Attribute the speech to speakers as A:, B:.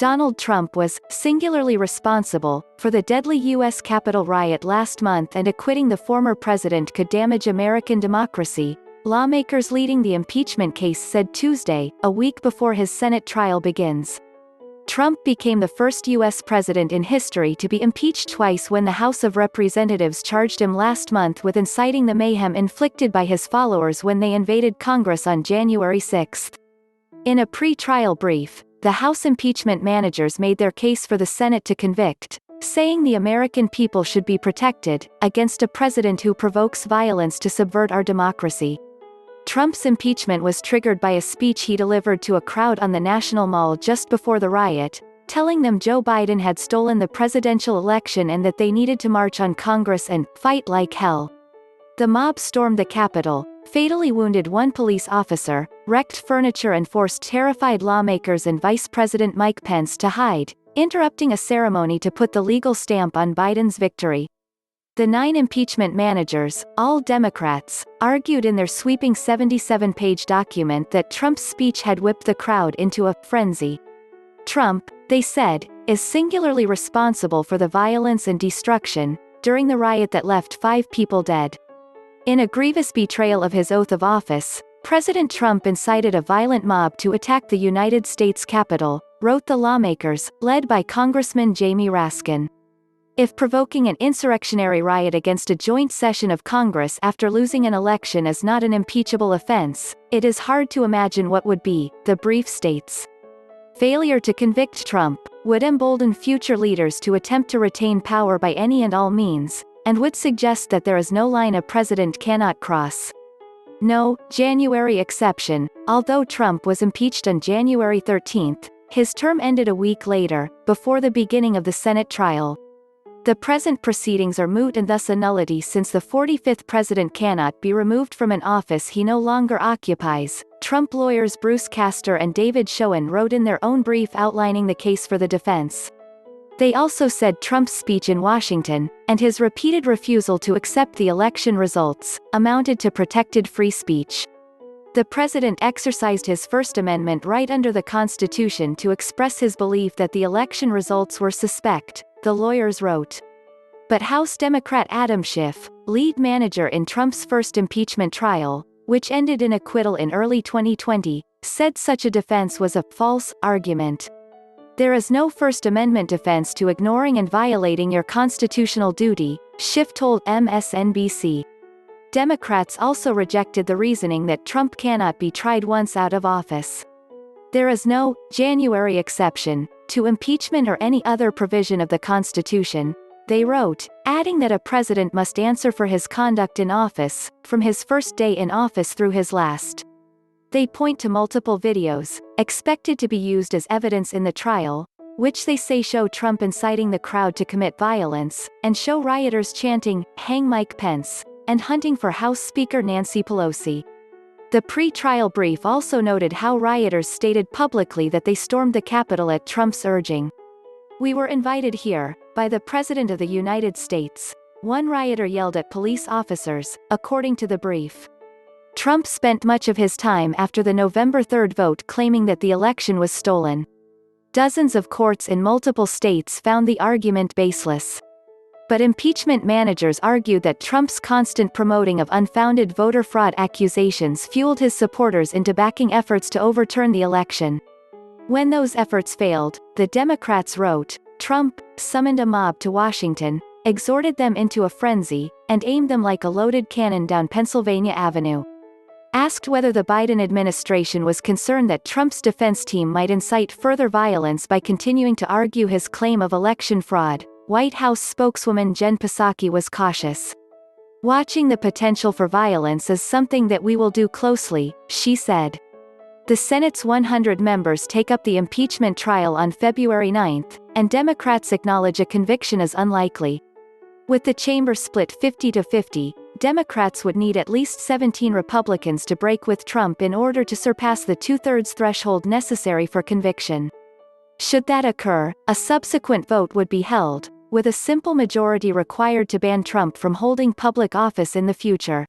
A: Donald Trump was singularly responsible for the deadly U.S. Capitol riot last month, and acquitting the former president could damage American democracy, lawmakers leading the impeachment case said Tuesday, a week before his Senate trial begins. Trump became the first U.S. president in history to be impeached twice when the House of Representatives charged him last month with inciting the mayhem inflicted by his followers when they invaded Congress on January 6. In a pre-trial brief, the House impeachment managers made their case for the Senate to convict, saying the American people should be protected against a president who provokes violence to subvert our democracy. Trump's impeachment was triggered by a speech he delivered to a crowd on the National Mall just before the riot, telling them Joe Biden had stolen the presidential election and that they needed to march on Congress and fight like hell. The mob stormed the Capitol, fatally wounded one police officer, wrecked furniture and forced terrified lawmakers and Vice President Mike Pence to hide, interrupting a ceremony to put the legal stamp on Biden's victory. The 9 impeachment managers, all Democrats, argued in their sweeping 77-page document that Trump's speech had whipped the crowd into a frenzy. Trump, they said, is singularly responsible for the violence and destruction during the riot that left 5 people dead. In a grievous betrayal of his oath of office, President Trump incited a violent mob to attack the United States Capitol, wrote the lawmakers, led by Congressman Jamie Raskin. If provoking an insurrectionary riot against a joint session of Congress after losing an election is not an impeachable offense, it is hard to imagine what would be, the brief states. Failure to convict Trump would embolden future leaders to attempt to retain power by any and all means, and would suggest that there is no line a president cannot cross. No January exception. Although Trump was impeached on January 13, his term ended a week later, before the beginning of the Senate trial. The present proceedings are moot and thus a nullity, since the 45th president cannot be removed from an office he no longer occupies, Trump lawyers Bruce Castor and David Schoen wrote in their own brief outlining the case for the defense. They also said Trump's speech in Washington, and his repeated refusal to accept the election results, amounted to protected free speech. The president exercised his First Amendment right under the Constitution to express his belief that the election results were suspect, the lawyers wrote. But House Democrat Adam Schiff, lead manager in Trump's first impeachment trial, which ended in acquittal in early 2020, said such a defense was a false argument. There is no First Amendment defense to ignoring and violating your constitutional duty, Schiff told MSNBC. Democrats also rejected the reasoning that Trump cannot be tried once out of office. There is no January exception to impeachment or any other provision of the Constitution, they wrote, adding that a president must answer for his conduct in office, from his first day in office through his last. They point to multiple videos, expected to be used as evidence in the trial, which they say show Trump inciting the crowd to commit violence, and show rioters chanting, "Hang Mike Pence," and hunting for House Speaker Nancy Pelosi. The pre-trial brief also noted how rioters stated publicly that they stormed the Capitol at Trump's urging. "We were invited here by the President of the United States," one rioter yelled at police officers, according to the brief. Trump spent much of his time after the November 3 vote claiming that the election was stolen. Dozens of courts in multiple states found the argument baseless. But impeachment managers argued that Trump's constant promoting of unfounded voter fraud accusations fueled his supporters into backing efforts to overturn the election. When those efforts failed, the Democrats wrote, Trump summoned a mob to Washington, exhorted them into a frenzy, and aimed them like a loaded cannon down Pennsylvania Avenue. Asked whether the Biden administration was concerned that Trump's defense team might incite further violence by continuing to argue his claim of election fraud, White House spokeswoman Jen Psaki was cautious. "Watching the potential for violence is something that we will do closely," she said. The Senate's 100 members take up the impeachment trial on February 9, and Democrats acknowledge a conviction is unlikely. With the chamber split 50-50, Democrats would need at least 17 Republicans to break with Trump in order to surpass the two-thirds threshold necessary for conviction. Should that occur, a subsequent vote would be held, with a simple majority required to ban Trump from holding public office in the future.